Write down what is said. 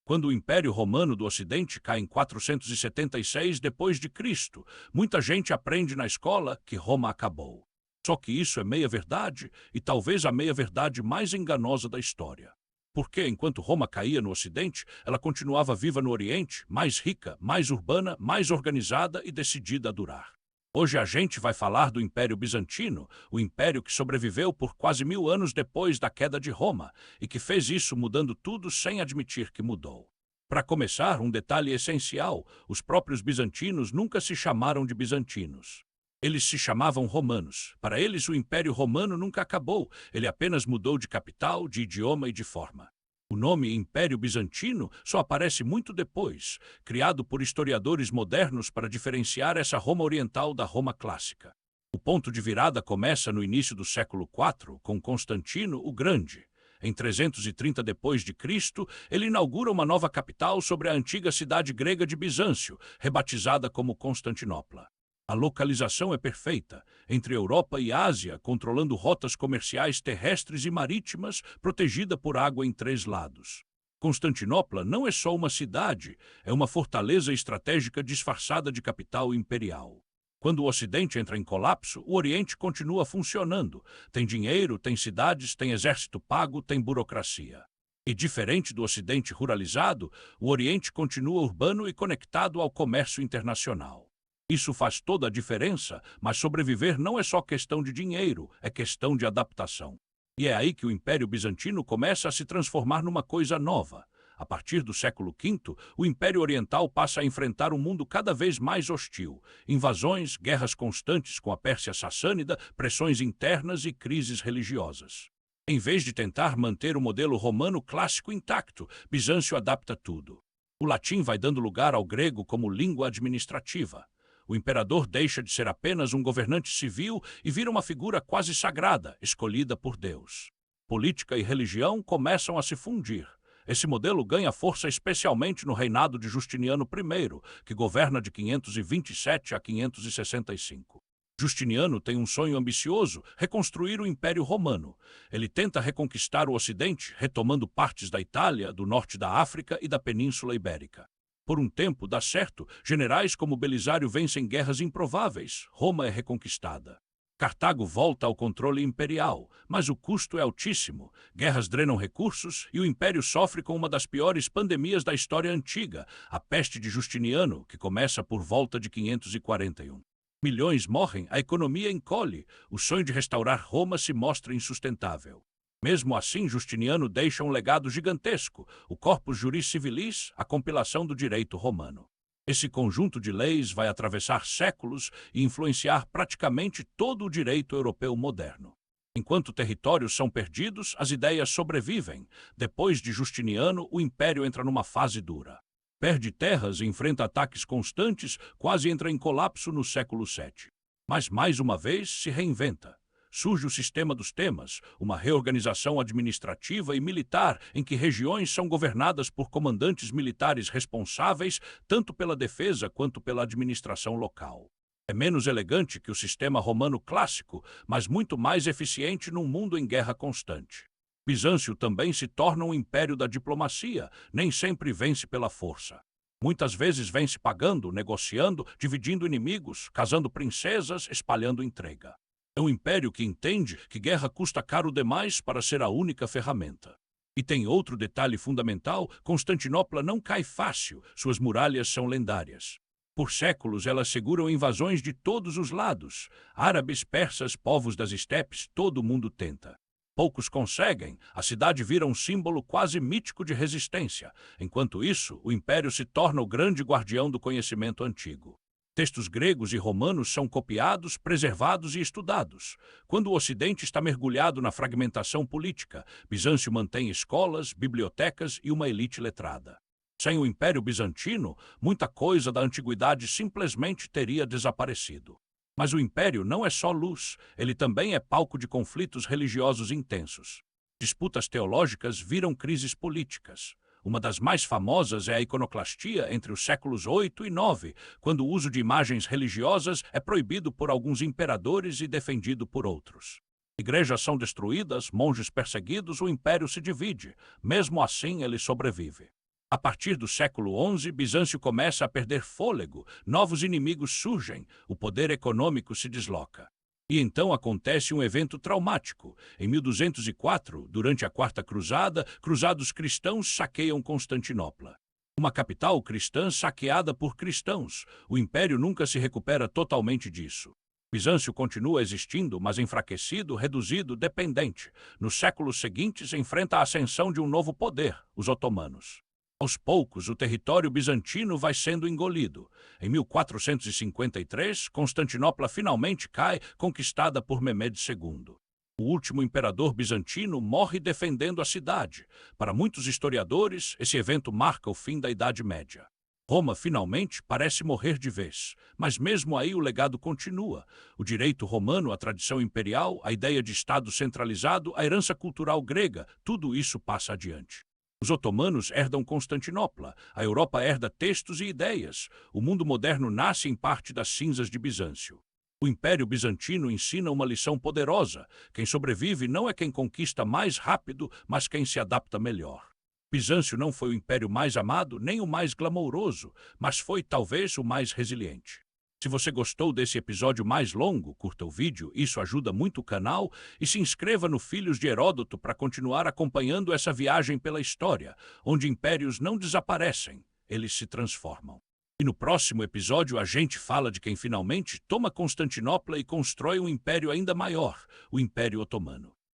Quando o Império Romano do Ocidente cai em 476 depois de Cristo, muita gente aprende na escola que Roma acabou. Só que isso é meia-verdade e talvez a meia-verdade mais enganosa da história. Porque, enquanto Roma caía no Ocidente, ela continuava viva no Oriente, mais rica, mais urbana, mais organizada e decidida a durar. Hoje a gente vai falar do Império Bizantino, o império que sobreviveu por quase 1000 anos depois da queda de Roma e que fez isso mudando tudo sem admitir que mudou. Para começar, um detalhe essencial: os próprios bizantinos nunca se chamaram de bizantinos. Eles se chamavam romanos. Para eles, o Império Romano nunca acabou, ele apenas mudou de capital, de idioma e de forma. O nome Império Bizantino só aparece muito depois, criado por historiadores modernos para diferenciar essa Roma oriental da Roma clássica. O ponto de virada começa no início do século IV, com Constantino o Grande. Em 330 depois de Cristo, ele inaugura uma nova capital sobre a antiga cidade grega de Bizâncio, rebatizada como Constantinopla. A localização é perfeita, entre Europa e Ásia, controlando rotas comerciais terrestres e marítimas, protegida por água em 3 lados. Constantinopla não é só uma cidade, é uma fortaleza estratégica disfarçada de capital imperial. Quando o Ocidente entra em colapso, o Oriente continua funcionando. Tem dinheiro, tem cidades, tem exército pago, tem burocracia. E diferente do Ocidente ruralizado, o Oriente continua urbano e conectado ao comércio internacional. Isso faz toda a diferença, mas sobreviver não é só questão de dinheiro, é questão de adaptação. E é aí que o Império Bizantino começa a se transformar numa coisa nova. A partir do século V, o Império Oriental passa a enfrentar um mundo cada vez mais hostil. Invasões, guerras constantes com a Pérsia Sassânida, pressões internas e crises religiosas. Em vez de tentar manter o modelo romano clássico intacto, Bizâncio adapta tudo. O latim vai dando lugar ao grego como língua administrativa. O imperador deixa de ser apenas um governante civil e vira uma figura quase sagrada, escolhida por Deus. Política e religião começam a se fundir. Esse modelo ganha força especialmente no reinado de Justiniano I, que governa de 527 a 565. Justiniano tem um sonho ambicioso: reconstruir o Império Romano. Ele tenta reconquistar o Ocidente, retomando partes da Itália, do norte da África e da Península Ibérica. Por um tempo dá certo, generais como Belisário vencem guerras improváveis, Roma é reconquistada. Cartago volta ao controle imperial, mas o custo é altíssimo. Guerras drenam recursos e o império sofre com uma das piores pandemias da história antiga, a peste de Justiniano, que começa por volta de 541. Milhões morrem, a economia encolhe, o sonho de restaurar Roma se mostra insustentável. Mesmo assim, Justiniano deixa um legado gigantesco, o Corpus Juris Civilis, a compilação do direito romano. Esse conjunto de leis vai atravessar séculos e influenciar praticamente todo o direito europeu moderno. Enquanto territórios são perdidos, as ideias sobrevivem. Depois de Justiniano, o império entra numa fase dura. Perde terras e enfrenta ataques constantes, quase entra em colapso no século VII. Mas, mais uma vez, se reinventa. Surge o sistema dos temas, uma reorganização administrativa e militar em que regiões são governadas por comandantes militares responsáveis tanto pela defesa quanto pela administração local. É menos elegante que o sistema romano clássico, mas muito mais eficiente num mundo em guerra constante. Bizâncio também se torna um império da diplomacia, nem sempre vence pela força. Muitas vezes vence pagando, negociando, dividindo inimigos, casando princesas, espalhando intriga. É um império que entende que guerra custa caro demais para ser a única ferramenta. E tem outro detalhe fundamental: Constantinopla não cai fácil, suas muralhas são lendárias. Por séculos elas seguram invasões de todos os lados. Árabes, persas, povos das estepes, todo mundo tenta. Poucos conseguem, a cidade vira um símbolo quase mítico de resistência. Enquanto isso, o império se torna o grande guardião do conhecimento antigo. Textos gregos e romanos são copiados, preservados e estudados. Quando o Ocidente está mergulhado na fragmentação política, Bizâncio mantém escolas, bibliotecas e uma elite letrada. Sem o Império Bizantino, muita coisa da antiguidade simplesmente teria desaparecido. Mas o Império não é só luz, ele também é palco de conflitos religiosos intensos. Disputas teológicas viram crises políticas. Uma das mais famosas é a iconoclastia entre os séculos VIII e IX, quando o uso de imagens religiosas é proibido por alguns imperadores e defendido por outros. Igrejas são destruídas, monges perseguidos, o império se divide. Mesmo assim, ele sobrevive. A partir do século XI, Bizâncio começa a perder fôlego, novos inimigos surgem, o poder econômico se desloca. E então acontece um evento traumático. Em 1204, durante a Quarta Cruzada, cruzados cristãos saqueiam Constantinopla. Uma capital cristã saqueada por cristãos. O império nunca se recupera totalmente disso. Bizâncio continua existindo, mas enfraquecido, reduzido, dependente. Nos séculos seguintes, enfrenta a ascensão de um novo poder, os otomanos. Aos poucos, o território bizantino vai sendo engolido. Em 1453, Constantinopla finalmente cai, conquistada por Mehmed II. O último imperador bizantino morre defendendo a cidade. Para muitos historiadores, esse evento marca o fim da Idade Média. Roma, finalmente, parece morrer de vez. Mas mesmo aí o legado continua. O direito romano, a tradição imperial, a ideia de Estado centralizado, a herança cultural grega, tudo isso passa adiante. Os otomanos herdam Constantinopla, a Europa herda textos e ideias. O mundo moderno nasce em parte das cinzas de Bizâncio. O Império Bizantino ensina uma lição poderosa. Quem sobrevive não é quem conquista mais rápido, mas quem se adapta melhor. Bizâncio não foi o império mais amado, nem o mais glamouroso, mas foi talvez o mais resiliente. Se você gostou desse episódio mais longo, curta o vídeo, isso ajuda muito o canal, e se inscreva no Filhos de Heródoto para continuar acompanhando essa viagem pela história, onde impérios não desaparecem, eles se transformam. E no próximo episódio a gente fala de quem finalmente toma Constantinopla e constrói um império ainda maior, o Império Otomano.